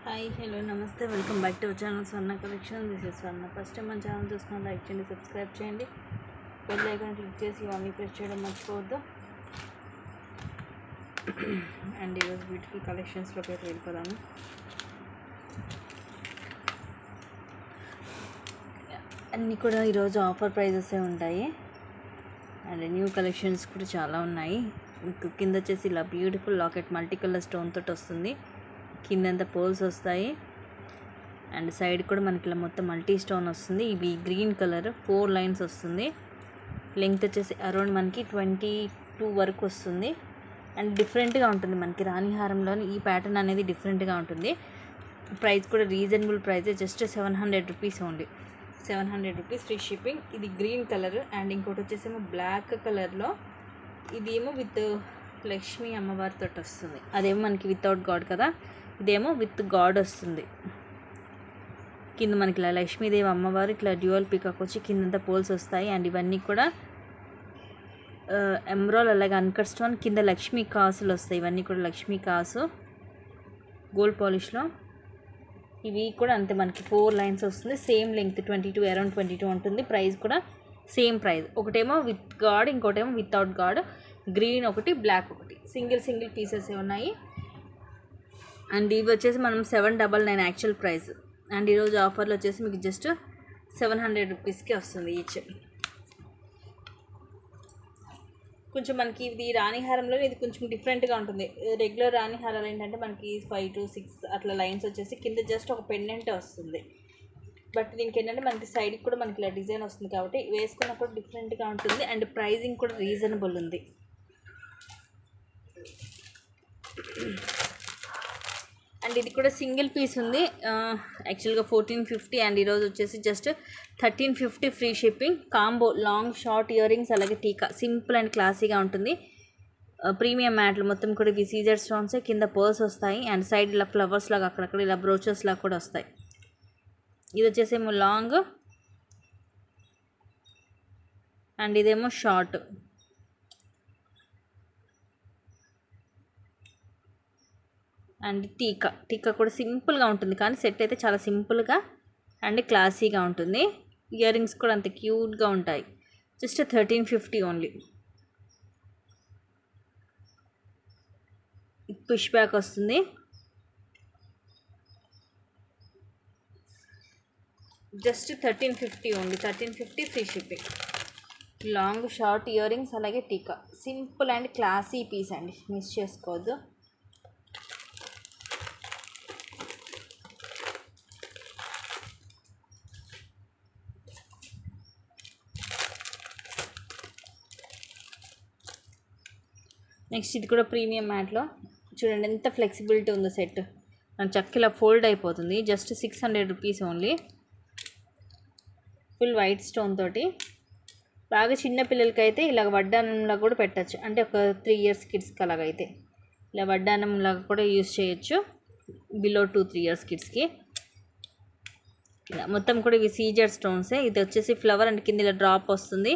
Hi hello నమస్తే welcome back to our channel Swarna collection. This is Swarna. First time మన channel చూస్తున్నా like చేయండి, subscribe చేయండి, bell icon click చేసి ఇవన్నీ ప్రెస్ చేయడం మర్చిపోవద్దు. అండ్ ఈరోజు బ్యూటిఫుల్ కలెక్షన్స్లోకి అయితే వెళ్ళిపోదాము. అన్నీ కూడా ఈరోజు ఆఫర్ ప్రైజెస్ ఉంటాయి అండ్ న్యూ కలెక్షన్స్ కూడా చాలా ఉన్నాయి. మీకు కింద వచ్చేసి ఇలా beautiful locket multi colour stone తోటి వస్తుంది. కిందంతా పోల్స్ వస్తాయి అండ్ సైడ్ కూడా మనకి ఇలా మొత్తం మల్టీ స్టోన్ వస్తుంది. ఇవి గ్రీన్ కలర్ 4 లైన్స్ వస్తుంది. లెంగ్త్ వచ్చేసి అరౌండ్ మనకి 22 వరకు వస్తుంది అండ్ డిఫరెంట్గా ఉంటుంది. మనకి రాణిహారంలోని ఈ ప్యాటర్న్ అనేది డిఫరెంట్గా ఉంటుంది. ప్రైస్ కూడా reasonable price, just 700 rupees only. 700 rupees free shipping. ఇది గ్రీన్ కలర్ అండ్ ఇంకోటి వచ్చేసేమో బ్లాక్ కలర్లో, ఇది ఏమో విత్ లక్ష్మీ అమ్మవారితో వస్తుంది. అదేమో మనకి వితౌట్ గాడ్ కదా, ఇదేమో విత్ గాడ్ వస్తుంది. కింద మనకి ఇలా లక్ష్మీదేవి అమ్మవారు ఇట్లా డ్యూయల్ పికాక్ వచ్చి కిందంతా పోల్స్ వస్తాయి అండ్ ఇవన్నీ కూడా ఎమ్రాల్ అలాగే అన్కట్ స్టోన్, కింద లక్ష్మీ కాసులు వస్తాయి. ఇవన్నీ కూడా లక్ష్మీ కాసు గోల్డ్ పాలిష్లో. ఇవి కూడా అంతే, మనకి 4 లైన్స్ వస్తుంది. సేమ్ లెంగ్త్ 22, అరౌండ్ 22 ఉంటుంది. ప్రైస్ కూడా సేమ్ ప్రైస్. ఒకటేమో విత్ గాడ్, ఇంకోటేమో వితౌట్ గాడ్. గ్రీన్ ఒకటి, బ్లాక్ ఒకటి, సింగిల్ పీసెస్ ఉన్నాయి. అండ్ ఇవి వచ్చేసి మనం 799 యాక్చువల్ ప్రైస్ అండ్ ఈరోజు ఆఫర్లో వచ్చేసి మీకు జస్ట్ 700 రూపీస్కి వస్తుంది ఈచ్. కొంచెం మనకి ఇది రాణిహారంలో ఇది కొంచెం డిఫరెంట్గా ఉంటుంది. రెగ్యులర్ రాణిహారాలు ఏంటంటే మనకి 5 to 6 అట్లా లైన్స్ వచ్చేసి కింద జస్ట్ ఒక పెండెంట్ వస్తుంది. బట్ దీనికి ఏంటంటే మనకి సైడ్కి కూడా మనకి ఇలా డిజైన్ వస్తుంది కాబట్టి వేసుకున్నప్పుడు డిఫరెంట్గా ఉంటుంది అండ్ ప్రైజింగ్ కూడా రీజనబుల్ ఉంది. అండ్ ఇది కూడా సింగిల్ పీస్ ఉంది. యాక్చువల్గా 1450 అండ్ ఈరోజు వచ్చేసి just 1350 free shipping. Combo long short ear rings అలాగే టీకా, సింపుల్ అండ్ క్లాసీగా ఉంటుంది. ప్రీమియం మ్యాట్లు మొత్తం కూడా ఇవి సీజర్ స్టోన్స్, కింద పర్స్ వస్తాయి అండ్ సైడ్ ఇలా ఫ్లవర్స్ లాగా అక్కడక్కడ ఇలా బ్రోచెస్ లాగా కూడా వస్తాయి. ఇది వచ్చేసేమో లాంగ్ అండ్ ఇదేమో షార్ట్. అండ్ టీకా కూడా సింపుల్గా ఉంటుంది కానీ సెట్ అయితే చాలా సింపుల్గా అండ్ క్లాసీగా ఉంటుంది. ఇయర్ రింగ్స్ కూడా అంత క్యూట్గా ఉంటాయి. Just 1350 only. పుష్ బ్యాక్ వస్తుంది. Just 1350 only. 1350 free shipping. Long short ear rings అలాగే టీకా, సింపుల్ అండ్ క్లాసీ పీస్ అండి, మిస్ చేసుకోవద్దు. నెక్స్ట్ ఇది కూడా ప్రీమియం మ్యాట్లో చూడండి ఎంత ఫ్లెక్సిబిలిటీ ఉందో. సెట్ మన చక్కలా ఫోల్డ్ అయిపోతుంది. Just 600 rupees only. Full white stone తోటి బాగా చిన్న పిల్లలకి అయితే ఇలాగ వడ్డానంలా కూడా పెట్టచ్చు. అంటే ఒక 3 years కిడ్స్కి అలాగైతే ఇలా వడ్డానంలాగా కూడా యూజ్ చేయొచ్చు. బిలో 2-3 years కిడ్స్కి. ఇలా మొత్తం కూడా ఇవి సీజర్ స్టోన్సే. ఇది వచ్చేసి ఫ్లవర్ అండ్ కింద ఇలా డ్రాప్ వస్తుంది.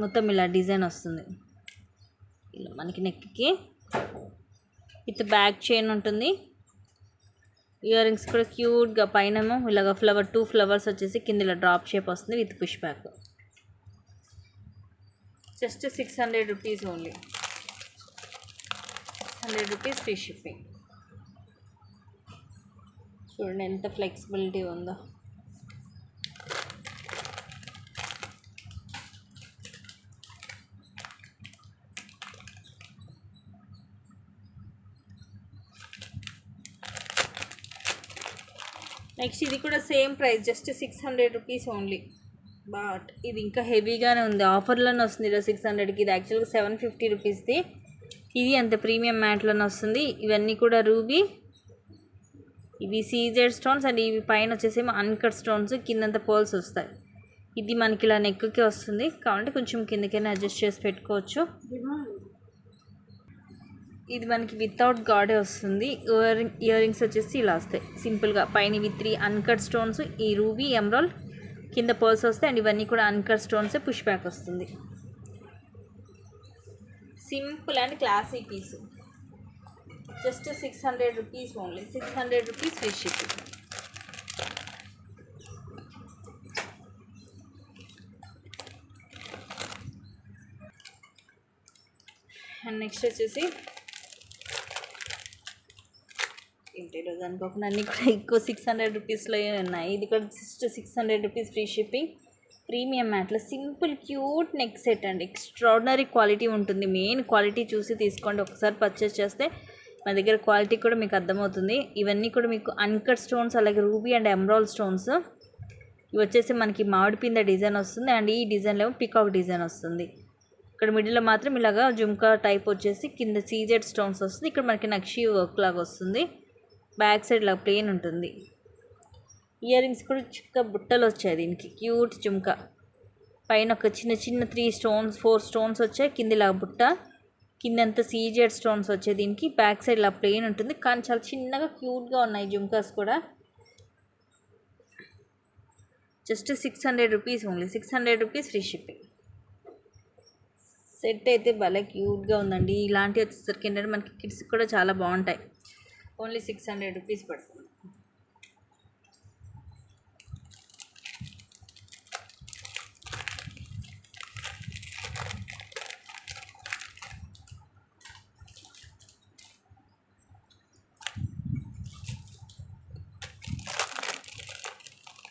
మొత్తం ఇలా డిజైన్ వస్తుంది. ఇలా మనకి నెక్కి విత్ బ్యాక్ చైన్ ఉంటుంది. ఇయర్ రింగ్స్ కూడా క్యూట్గా పైన ఇలాగ ఫ్లవర్ 2 ఫ్లవర్స్ వచ్చేసి కింద ఇలా డ్రాప్ షేప్ వస్తుంది with push back. Just 600 rupees only. 600 rupees free shipping. చూడండి ఎంత ఫ్లెక్సిబిలిటీ ఉందో. నెక్స్ట్ ఇది కూడా same price, just 600 rupees only. But ఇది ఇంకా హెవీగానే ఉంది. ఆఫర్లోనే వస్తుంది ఇలా 600కి. ఇది యాక్చువల్గా 750 రూపీస్ది. ఇది అంత ప్రీమియం మ్యాట్లోనే వస్తుంది. ఇవన్నీ కూడా రూబీ, ఇవి సీజర్ స్టోన్స్ అండ్ ఇవి పైన వచ్చేసేమో అన్కట్ స్టోన్స్, కిందంతా పోల్స్ వస్తాయి. ఇది మనకి ఇలా నెక్కి వస్తుంది కాబట్టి కొంచెం కిందకైనా అడ్జస్ట్ చేసి పెట్టుకోవచ్చు. ఇది మనకి వితౌట్ గాడే వస్తుంది. ఇయర్ రింగ్స్ వచ్చేసి ఇలా వస్తాయి సింపుల్గా. పైన ఇవి 3 అన్కట్ స్టోన్స్, ఈ రూబీ ఎమరాల్డ్, కింద పర్ల్స్ వస్తాయి అండ్ ఇవన్నీ కూడా అన్కట్ స్టోన్సే. పుష్ బ్యాక్ వస్తుంది. Simple and classy piece. Just 600 rupees only. 600 rupees free shipping. And next వచ్చేసి ఏంటి ఈరోజు అనుకోకుండా అన్నీ కూడా ఎక్కువ 600 రూపీస్లో ఉన్నాయి. ఇది కూడా just 600 rupees free shipping. Premium మ్యాట్లో సింపుల్ క్యూట్ నెక్ సెట్ అండి. ఎక్స్ట్రాడినరీ క్వాలిటీ ఉంటుంది. మెయిన్ క్వాలిటీ చూసి తీసుకోండి. ఒకసారి పర్చేస్ చేస్తే మా దగ్గర క్వాలిటీ కూడా మీకు అర్థమవుతుంది. ఇవన్నీ కూడా మీకు అన్కట్ స్టోన్స్, అలాగే రూబీ అండ్ ఎమరాల్డ్ స్టోన్స్. ఇవి వచ్చేసి మనకి మామిడి పింద డిజైన్ వస్తుంది. అండ్ ఈ డిజైన్లో పికాక్ డిజైన్ వస్తుంది. ఇక్కడ మిడిల్లో మాత్రం ఇలాగా జుమ్కా టైప్ వచ్చేసి కింద సీజెడ్ స్టోన్స్ వస్తుంది. ఇక్కడ మనకి నక్షి వర్క్ లాగా వస్తుంది. బ్యాక్ సైడ్ లాగా ప్లెయిన్ ఉంటుంది. ఇయర్ రింగ్స్ కూడా చిక్క బుట్టలు వచ్చాయి దీనికి. క్యూట్ జుమ్కా పైన ఒక చిన్న చిన్న 3 స్టోన్స్ 4 స్టోన్స్ వచ్చాయి. కింద ఇలా బుట్ట, కిందంతా సీజెడ్ స్టోన్స్ వచ్చాయి దీనికి. బ్యాక్ సైడ్ ఇలా ప్లెయిన్ ఉంటుంది. కానీ చాలా చిన్నగా క్యూట్గా ఉన్నాయి జుమ్కాస్ కూడా. Just 600 rupees only. 600 rupees free shipping. Set అయితే భలే క్యూట్గా ఉందండి. ఇలాంటివి వచ్చేసరికి ఏంటంటే మనకి కిడ్స్ కూడా చాలా బాగుంటాయి. ఓన్లీ 600 రూపీస్ పడుతుంది.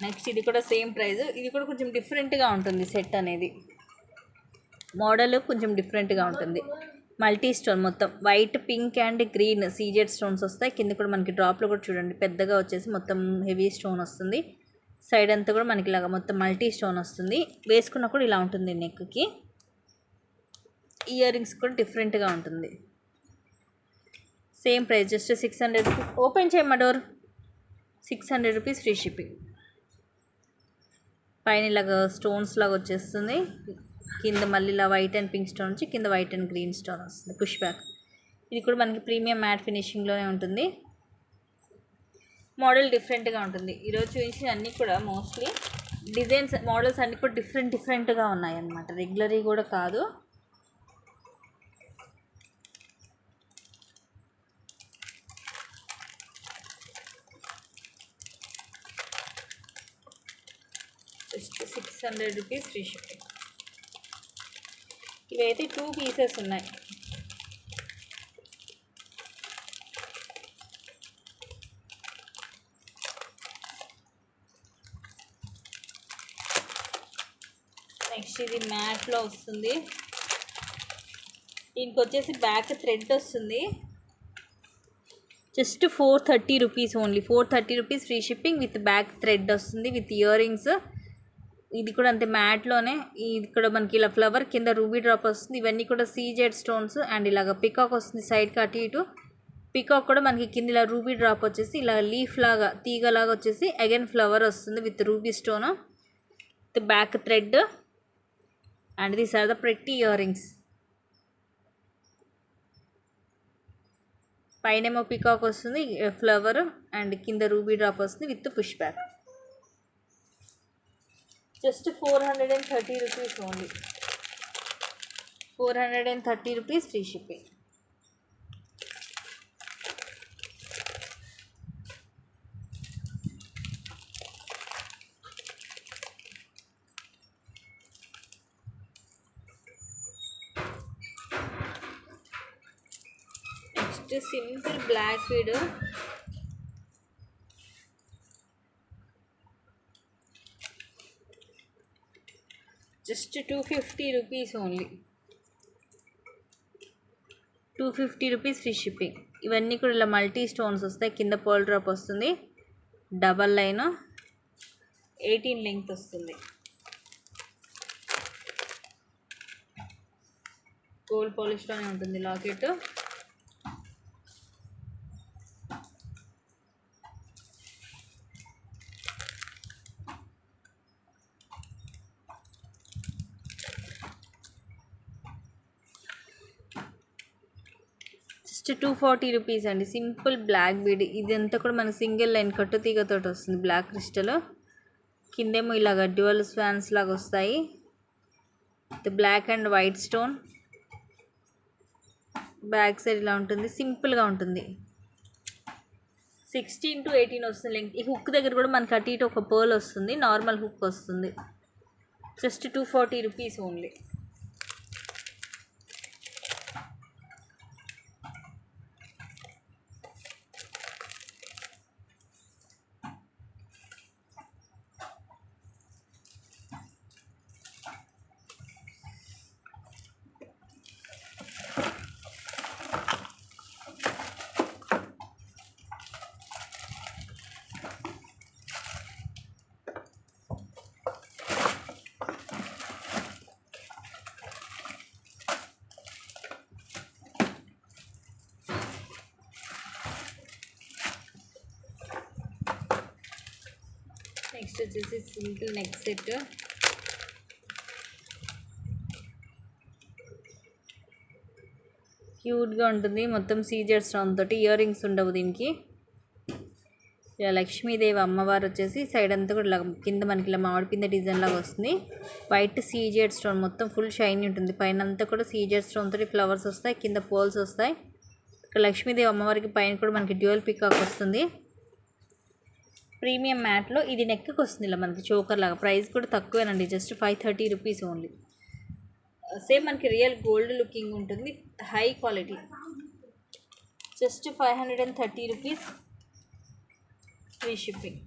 నెక్స్ట్ ఇది కూడా సేమ్ ప్రైస్. ఇది కూడా కొంచెం డిఫరెంట్గా ఉంటుంది. సెట్ అనేది మోడల్ కొంచెం డిఫరెంట్గా ఉంటుంది. మల్టీ స్టోన్ మొత్తం white, pink and green CZ stones వస్తాయి. కింద కూడా మనకి డ్రాప్లో కూడా చూడండి పెద్దగా వచ్చేసి మొత్తం హెవీ స్టోన్ వస్తుంది. సైడ్ అంతా కూడా మనకి ఇలాగ మొత్తం మల్టీ స్టోన్ వస్తుంది. వేసుకున్న కూడా ఇలా ఉంటుంది నెక్కి. ఇయర్ రింగ్స్ కూడా డిఫరెంట్గా ఉంటుంది. Same price just 600 rupees. Open చేయమ్మా డోర్. 600 rupees free shipping. పైన ఇలాగ స్టోన్స్ లాగా వచ్చేస్తుంది. కింద మళ్ళీ ఇలా వైట్ అండ్ పింక్ స్టోన్ వచ్చి కింద వైట్ అండ్ గ్రీన్ స్టోన్ వస్తుంది. Push back. ఇది కూడా మనకి ప్రీమియం మ్యాట్ ఫినిషింగ్లోనే ఉంటుంది. మోడల్ డిఫరెంట్గా ఉంటుంది. ఈరోజు చూసి అన్నీ కూడా మోస్ట్లీ డిజైన్స్ మోడల్స్ అన్నీ కూడా డిఫరెంట్గా ఉన్నాయి అన్నమాట. రెగ్యులరీ కూడా కాదు. Just 600 rupees free shipping. ఇవైతే 2 పీసెస్ ఉన్నాయి. నెక్స్ట్ ఇది మ్యాట్లో వస్తుంది. దీనికి వచ్చేసి బ్యాక్ థ్రెడ్ వస్తుంది. Just 430 rupees only. 430 rupees free shipping with back thread వస్తుంది విత్ ఇయర్ రింగ్స్. ఇది కూడా అంతే మ్యాట్లోనే. ఇక్కడ మనకి ఇలా ఫ్లవర్ కింద రూబీ డ్రాప్ వస్తుంది. ఇవన్నీ కూడా సీజెడ్ స్టోన్స్ అండ్ ఇలాగ పికాక్ వస్తుంది సైడ్కి అటు ఇటు. పికాక్ కూడా మనకి కింద ఇలా రూబీ డ్రాప్ వచ్చేసి ఇలా లీఫ్ లాగా తీగలాగా వచ్చేసి అగైన్ ఫ్లవర్ వస్తుంది with ruby stone with back thread. And these are the pretty earrings. పైనేమో పికాక్ వస్తుంది ఫ్లవర్ అండ్ కింద రూబీ డ్రాప్ వస్తుంది with push back. Just 430 rupees only. 430 rupees free shipping. Next simple black bead. Just 250 rupees only. 250 rupees free shipping. ఇవన్నీ కూడా ఇలా multi stones వస్తాయి. కింద pearl drop వస్తుంది. డబల్ లైన్ 18 లెంగ్త్ వస్తుంది. గోల్డ్ పాలిష్లోనే ఉంటుంది లాకెట్. జస్ట్ 240 రూపీస్ అండి. Simple black bead. ఇదంతా కూడా మనకి సింగిల్ లైన్ కట్టు తీగతో వస్తుంది. బ్లాక్ క్రిస్టల్ కిందేమో ఇలాగ డ్యువల్ స్వాన్స్ లాగా వస్తాయి. Black and white stone back side ఇలా ఉంటుంది, సింపుల్గా ఉంటుంది. 16 to 18 వస్తుంది లెంగ్త్. ఈ హుక్ దగ్గర కూడా మనకి అటు ఇటు ఒక పర్ల్ వస్తుంది, నార్మల్ హుక్ వస్తుంది. Just 240 rupees only. నెక్స్ట్ వచ్చేసి సింపుల్ నెక్ సెట్. క్యూట్గా ఉంటుంది, మొత్తం సీజర్ స్టోన్ తోటి. ఇయర్ రింగ్స్ ఉండవు దీనికి. ఇలా లక్ష్మీదేవి అమ్మవారు వచ్చేసి సైడ్ అంతా కూడా కింద మనకి ఇలా మామిడి పిందె డిజైన్ లాగా వస్తుంది. వైట్ సీజర్ స్టోన్, మొత్తం ఫుల్ షైనీ ఉంటుంది. పైన అంతా కూడా సీజర్ స్టోన్ తోటి ఫ్లవర్స్ వస్తాయి, కింద పోల్స్ వస్తాయి. ఇక్కడ లక్ష్మీదేవి అమ్మవారికి పైన కూడా మనకి డ్యూయల్ పికాక్ వస్తుంది. ప్రీమియం మ్యాట్లో ఇది నెక్కి వస్తుంది ఇలా మనకి చోకర్ లాగా. ప్రైస్ కూడా తక్కువేనండి, జస్ట్ 530 రూపీస్ ఓన్లీ. సేమ్ మనకి రియల్ గోల్డ్ లుకింగ్ ఉంటుంది, high quality. Just 530 rupees, free shipping.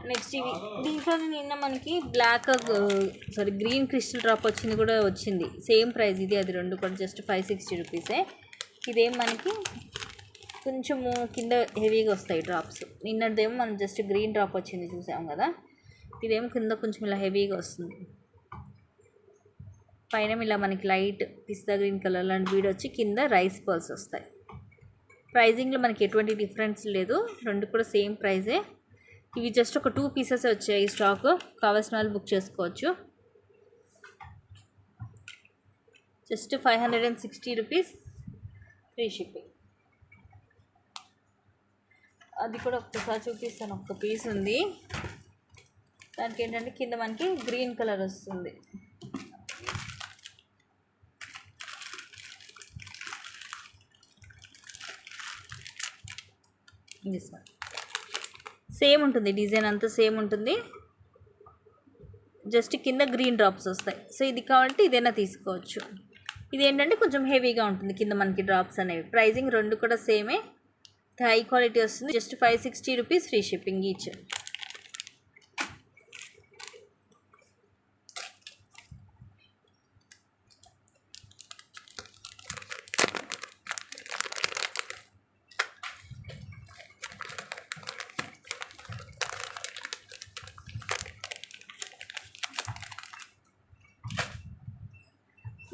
Next ఇవి దీంట్లో నిన్న మనకి గ్రీన్ క్రిస్టల్ డ్రాప్ వచ్చింది కూడా వచ్చింది. సేమ్ ప్రైస్ ఇది అది రెండు కూడా జస్ట్ 560 రూపీసే. ఇదేం మనకి కొంచెము కింద హెవీగా వస్తాయి డ్రాప్స్. నిన్నదేమో మనం జస్ట్ గ్రీన్ డ్రాప్ వచ్చింది చూసాం కదా, ఇదేమో కింద కొంచెం ఇలా హెవీగా వస్తుంది. పైన ఇలా మనకి లైట్ పిస్తా గ్రీన్ కలర్ లాంటి బీడ్ వచ్చి కింద రైస్ పర్ల్స్ వస్తాయి. ప్రైజింగ్లో మనకి ఎటువంటి డిఫరెన్స్ లేదు, రెండు కూడా సేమ్ ప్రైజే. ఇవి జస్ట్ ఒక 2 పీసెస్ వచ్చాయి స్టాక్, కావాల్సిన వాళ్ళు బుక్ చేసుకోవచ్చు. Just 560 rupees, free shipping. అది కూడా ఒక్కసారి చూపిస్తాను. ఒక్క పీస్ ఉంది, దానికి ఏంటంటే కింద మనకి గ్రీన్ కలర్ వస్తుంది. సేమ్ ఉంటుంది, డిజైన్ అంతా సేమ్ ఉంటుంది, జస్ట్ కింద గ్రీన్ డ్రాప్స్ వస్తాయి. సో ఇది కావాలంటే ఇదైనా తీసుకోవచ్చు. ఇది ఏంటంటే కొంచెం హెవీగా ఉంటుంది కింద మనకి డ్రాప్స్ అనేవి. ప్రైజింగ్ రెండు కూడా సేమే, హై క్వాలిటీ వస్తుంది. Just 560 rupees, free shipping each.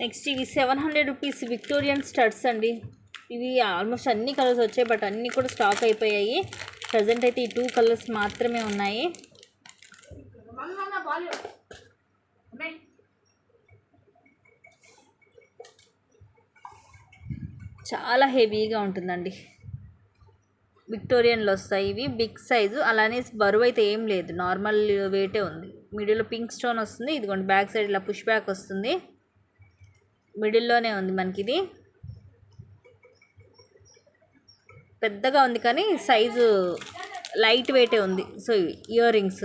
Next ఇవి 700 రూపీస్ విక్టోరియన్ స్టడ్స్ అండి. ఇవి ఆల్మోస్ట్ అన్ని కలర్స్ వచ్చాయి, బట్ అన్నీ కూడా స్టాక్ అయిపోయాయి. ప్రజెంట్ అయితే ఈ 2 కలర్స్ మాత్రమే ఉన్నాయి. చాలా హెవీగా ఉంటుందండి. విక్టోరియన్లో వస్తాయి ఇవి, బిగ్ సైజు. అలానే బరువు అయితే ఏం లేదు, నార్మల్ వెయిటే ఉంది. మిడిల్లో పింక్ స్టోన్ వస్తుంది. ఇదిగోండి బ్యాక్ సైడ్ ఇలా పుష్ బ్యాక్ వస్తుంది, మిడిల్లోనే ఉంది మనకి. ఇది పెద్దగా ఉంది కానీ సైజు లైట్ వెయిటే ఉంది. సో ఇయర్ రింగ్స్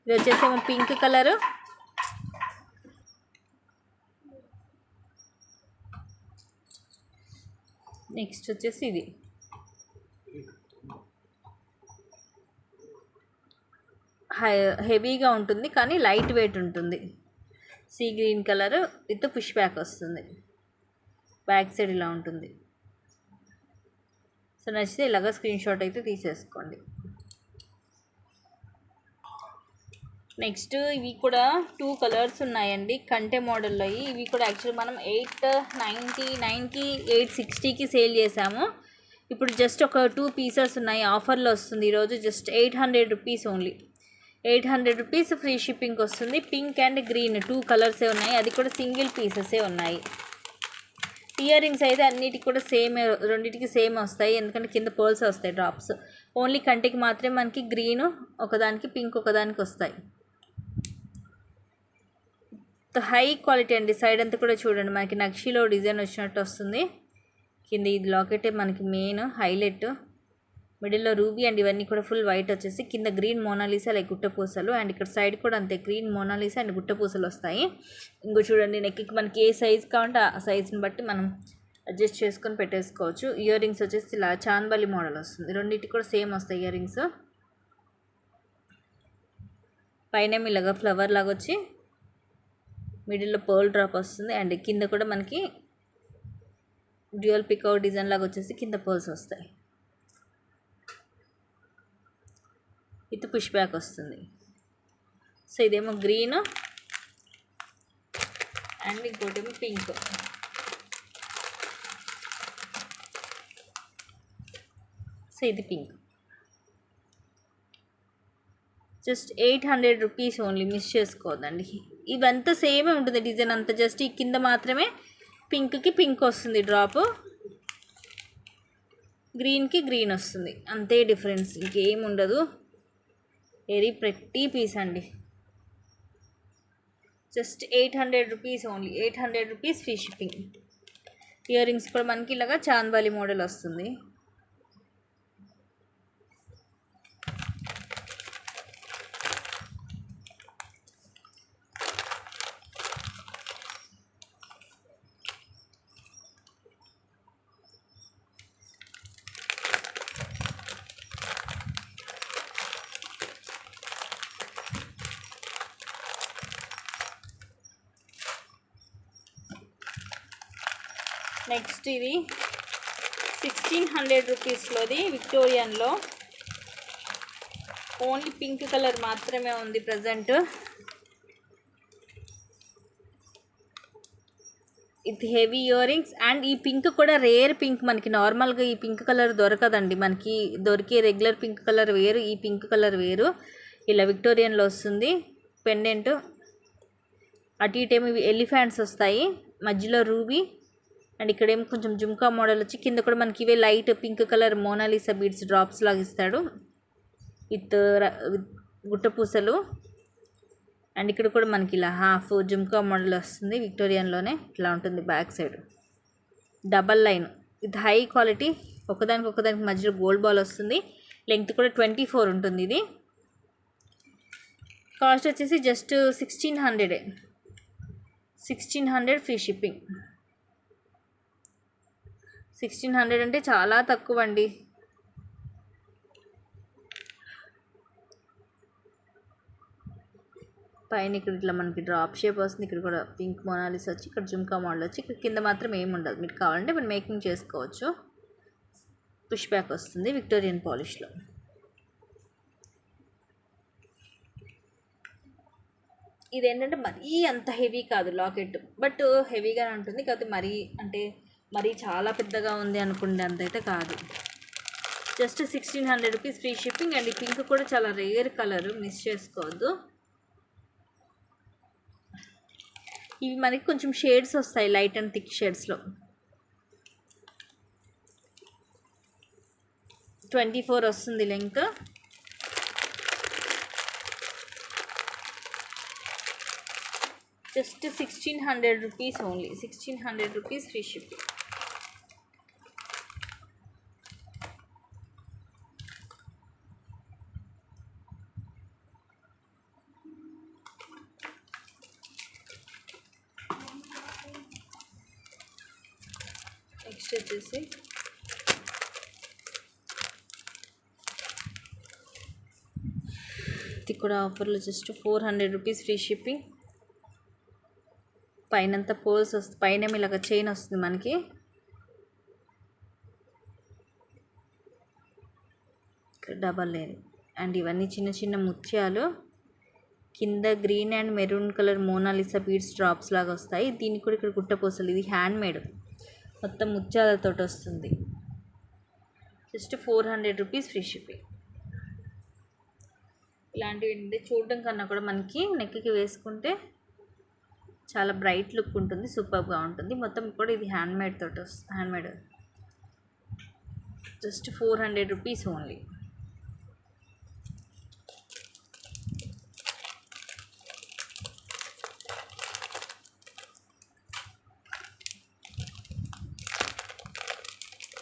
ఇది వచ్చేసేమో పింక్ కలరు, నెక్స్ట్ వచ్చేసి ఇది హెవీగా ఉంటుంది కానీ లైట్ వెయిట్ ఉంటుంది. Sea green colour with push back వస్తుంది, బ్యాక్ సైడ్ ఇలా ఉంటుంది. సో నచ్చితే ఇలాగ స్క్రీన్ షాట్ అయితే తీసేసుకోండి. నెక్స్ట్ ఇవి కూడా 2 కలర్స్ ఉన్నాయండి, కంటే మోడల్లో. ఇవి కూడా యాక్చువల్లీ మనం 899కి 860కి సేల్ చేసాము. ఇప్పుడు జస్ట్ ఒక 2 పీసెస్ ఉన్నాయి, ఆఫర్లో వస్తుంది ఈరోజు. Just 800 rupees only. 800 rupees free shipping వస్తుంది. పింక్ అండ్ గ్రీన్ 2 కలర్సే ఉన్నాయి, అది కూడా సింగిల్ పీసెసే ఉన్నాయి. ఇయర్ రింగ్స్ అయితే అన్నిటికి కూడా సేమ్, రెండింటికి సేమ్ వస్తాయి, ఎందుకంటే కింద పర్ల్స్ వస్తాయి డ్రాప్స్. ఓన్లీ కంటికి మాత్రమే మనకి గ్రీన్ ఒకదానికి, పింక్ ఒకదానికి వస్తాయి. హై క్వాలిటీ అండి. సైడ్ అంతా కూడా చూడండి, మనకి నక్షిలో డిజైన్ వచ్చినట్టు వస్తుంది. కింద ఇది లాకెటే మనకి మెయిన్ హైలైట్. మిడిల్లో రూబీ అండ్ ఇవన్నీ కూడా ఫుల్ వైట్ వచ్చేసి, కింద గ్రీన్ మోనాలిసా లైక్ గుట్టపూసలు, అండ్ ఇక్కడ సైడ్ కూడా అంతే గ్రీన్ మోనాలిసా అండ్ గుట్టపూసలు వస్తాయి. ఇంకో చూడండి, నెక్కి మనకి ఏ సైజ్ కావాలంటే ఆ సైజ్ని బట్టి మనం అడ్జస్ట్ చేసుకొని పెట్టేసుకోవచ్చు. ఇయర్ రింగ్స్ వచ్చేసి ఇలా చాందబలి మోడల్ వస్తుంది, రెండింటికి కూడా సేమ్ వస్తాయి ఇయర్ రింగ్స్. పైన ఇలాగా ఫ్లవర్ లాగా వచ్చి మిడిల్లో పర్ల్ డ్రాప్ వస్తుంది, అండ్ కింద కూడా మనకి డ్యూయల్ పికౌట్ డిజైన్ లాగా వచ్చేసి కింద పర్ల్స్ వస్తాయి. ఇది పుష్ బ్యాక్ వస్తుంది. సో ఇదేమో గ్రీన్ అండ్ ఇంకోటేమో పింక్. సో ఇది pink. Just 800 rupees only, miss చేసుకోవద్దండి. ఇవంతా సేమే ఉంటుంది డిజైన్ అంతా, జస్ట్ ఈ కింద మాత్రమే పింక్కి పింక్ వస్తుంది డ్రాప్, గ్రీన్కి గ్రీన్ వస్తుంది, అంతే డిఫరెన్స్, ఇంకేం ఉండదు. వెరీ ప్రెట్టి పీస్ అండి. Just 800 rupees only, 800 rupees free shipping. Ear rings కూడా మనకి ఇలాగా చాందబాలి మోడల్ వస్తుంది. నెక్స్ట్ ఇది 1600 రూపీస్లోది విక్టోరియన్లో, ఓన్లీ పింక్ కలర్ మాత్రమే ఉంది ప్రజెంట్. ఇది హెవీ ఇయర్ రింగ్స్, అండ్ ఈ పింక్ కూడా రేర్ పింక్, మనకి నార్మల్గా ఈ పింక్ కలర్ దొరకదండి, మనకి దొరికే రెగ్యులర్ పింక్ కలర్ వేరు, ఈ పింక్ కలర్ వేరు. ఇలా విక్టోరియన్లో వస్తుంది. పెండెంట్ అటు ఇటేమో ఇవి ఎలిఫెంట్స్ వస్తాయి, మధ్యలో రూబీ, అండ్ ఇక్కడేమో కొంచెం జుమ్కా మోడల్ వచ్చి కింద కూడా మనకి ఇవే light pink colour Monalisa beads drops లాగా ఇస్తాడు విత్ గుట్టపూసలు. అండ్ ఇక్కడ కూడా మనకి ఇలా హాఫ్ జుమ్కా మోడల్ వస్తుంది, విక్టోరియన్లోనే ఇట్లా ఉంటుంది బ్యాక్ సైడ్ డబల్ లైన్. ఇది హై క్వాలిటీ, ఒకదానికి మధ్యలో గోల్డ్ బాల్ వస్తుంది, లెంగ్త్ కూడా 24 ఉంటుంది. ఇది కాస్ట్ వచ్చేసి జస్ట్ 1600 ఫ్రీ షిప్పింగ్. 1600 అంటే చాలా తక్కువ అండి. పైన ఇక్కడ ఇట్లా మనకి డ్రాప్ షేప్ వస్తుంది, ఇక్కడ కూడా పింక్ మోనాలిస్ వచ్చి, ఇక్కడ జుమ్కా మోడల్ వచ్చి, ఇక్కడ కింద మాత్రం ఏమి ఉండదు, మీకు కావాలంటే మీరు మేకింగ్ చేసుకోవచ్చు. పుష్ బ్యాక్ వస్తుంది విక్టోరియన్ పాలిష్లో. ఇది ఏంటంటే మరీ అంత హెవీ కాదు లాకెట్, బట్ హెవీగానే ఉంటుంది, కాకపోతే మరీ చాలా పెద్దగా ఉంది అనుకుంటే అంతైతే కాదు. Just 1600 rupees free shipping. And ఈ పింక్ కూడా చాలా రేర్ కలర్, మిస్ చేసుకోవద్దు. ఇవి మనకి కొంచెం షేడ్స్ వస్తాయి, లైట్ అండ్ థిక్ షేడ్స్లో. 24 వస్తుంది length. Just 1600 rupees only, 1600 rupees free shipping. Next వచ్చేసి ఇది కూడా ఆఫర్లో జస్ట్ 400 రూపీస్ ఫ్రీ షిప్పింగ్. పైనంతా పోల్స్ వస్తుంది, పైన ఇలాగ చైన్ వస్తుంది మనకి. డబల్ లేయర్, అండ్ ఇవన్నీ చిన్న చిన్న ముత్యాలు, కింద green and maroon colour Monalisa beads drops లాగా వస్తాయి. దీనికి కూడా ఇక్కడ గుట్టపూసలు, ఇది హ్యాండ్ మేడ్, మొత్తం ముత్యాలతో వస్తుంది. Just 400 rupees free shipping. ఇలాంటివి ఏంటంటే చూడడం కన్నా కూడా మనకి నెక్కి వేసుకుంటే చాలా బ్రైట్ లుక్ ఉంటుంది, సూపర్గా ఉంటుంది. మొత్తం కూడా ఇది హ్యాండ్మేడ్ తోటి handmade. Just 400 rupees only.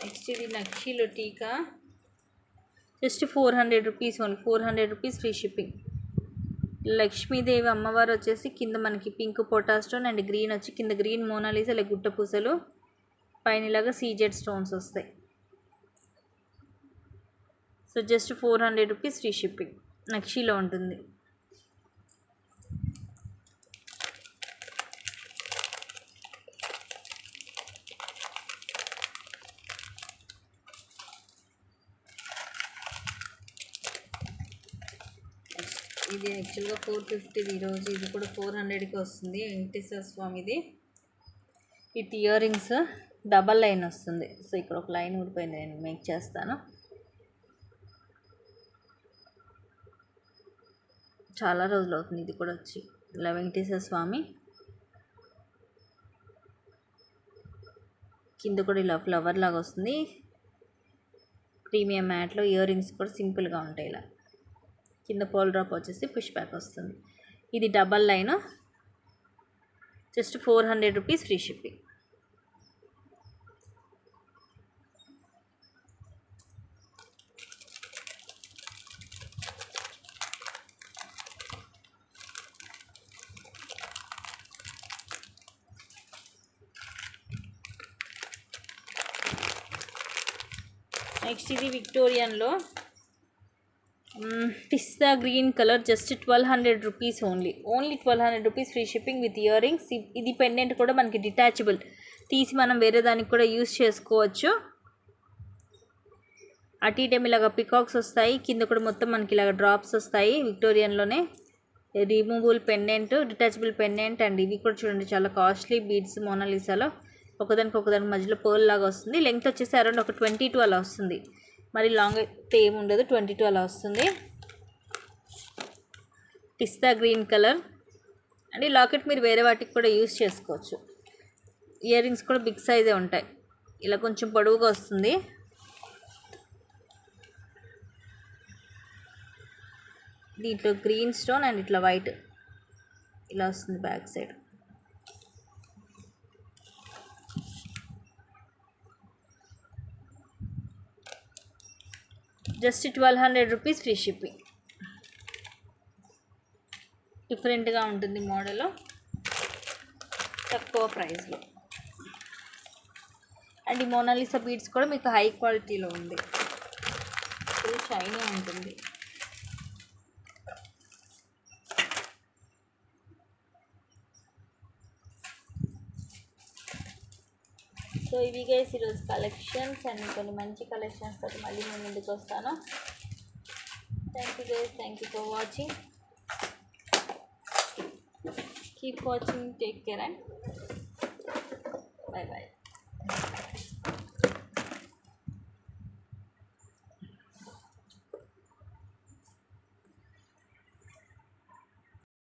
Next ఇది నక్షీలో టీకా, just 400 rupees only. 400 rupees free shipping. Lakshmidevi అమ్మవారు వచ్చేసి కింద మనకి పింక్ పొటా స్టోన్ అండ్ గ్రీన్ వచ్చి కింద గ్రీన్ మోనాలిసా ఇలా గుట్ట పూసలు, పైన ఇలాగా సీజెడ్ స్టోన్స్ వస్తాయి. So just 400 rupees free shipping. నక్షీలో ఉంటుంది. ఇది యాక్చువల్గా 450 ఈరోజు, ఇది కూడా 400కి వస్తుంది. వెంకటేశ్వర స్వామిది. With earrings double line వస్తుంది. సో ఇక్కడ ఒక లైన్ ఊడిపోయింది, నేను మేక్ చేస్తాను. చాలా రోజులు అవుతుంది ఇది కూడా వచ్చి. ఇలా వెంకటేశ్వర స్వామి కింద కూడా ఇలా ఫ్లవర్ లాగా వస్తుంది. ప్రీమియం మ్యాట్లో ఇయర్ రింగ్స్ కూడా సింపుల్గా ఉంటాయి. ఇలా కింద పోల్ డ్రాప్ వచ్చేసి పుష్ బ్యాక్ వస్తుంది. ఇది double line, just 400 rupees free shipping. Next ఇది విక్టోరియన్లో పిస్తా green colour, just 1200 rupees only. 1200 rupees free shipping with earrings. ఇది పెండెంట్ కూడా మనకి డిటాచబుల్, తీసి మనం వేరే దానికి కూడా యూస్ చేసుకోవచ్చు. అటు ఇటు ఇలాగ పికాక్స్ వస్తాయి, కింద కూడా మొత్తం మనకి ఇలాగ డ్రాప్స్ వస్తాయి. విక్టోరియన్లోనే removable pendant, detachable pendant. And ఇవి కూడా చూడండి చాలా కాస్ట్లీ బీడ్స్ మోనాలిసాలో. ఒకదానికి మధ్యలో పర్ల్ లాగా వస్తుంది. లెంగ్త్ వచ్చేసి అరౌండ్ ఒక 22 అలా వస్తుంది. మరి లాంగ్ అయితే ఏమి ఉండదు, 22 అలా వస్తుంది. పిస్తా గ్రీన్ కలర్. అండ్ ఈ లాకెట్ మీరు వేరే వాటికి కూడా యూస్ చేసుకోవచ్చు. ఇయర్ రింగ్స్ కూడా బిగ్ సైజే ఉంటాయి. ఇలా కొంచెం పొడవుగా వస్తుంది. దీంట్లో గ్రీన్ స్టోన్ అండ్ ఇట్లా వైట్ ఇలా వస్తుంది back side. Just 1200 rupees free shipping. డిఫరెంట్గా ఉంటుంది మోడల్, తక్కువ ప్రైస్లో. అండ్ ఈ మోనాలిసా బీడ్స్ కూడా మీకు హై క్వాలిటీలో ఉంది, ఫుల్ షైనీ ఉంటుంది. సో ఇవి గైస్ ఈరోజు కలెక్షన్స్. అండ్ కొన్ని మంచి కలెక్షన్స్ తోటి మళ్ళీ నేను ముందుకు వస్తాను. Thank you guys, thank you for watching. Keep watching, take care and bye bye.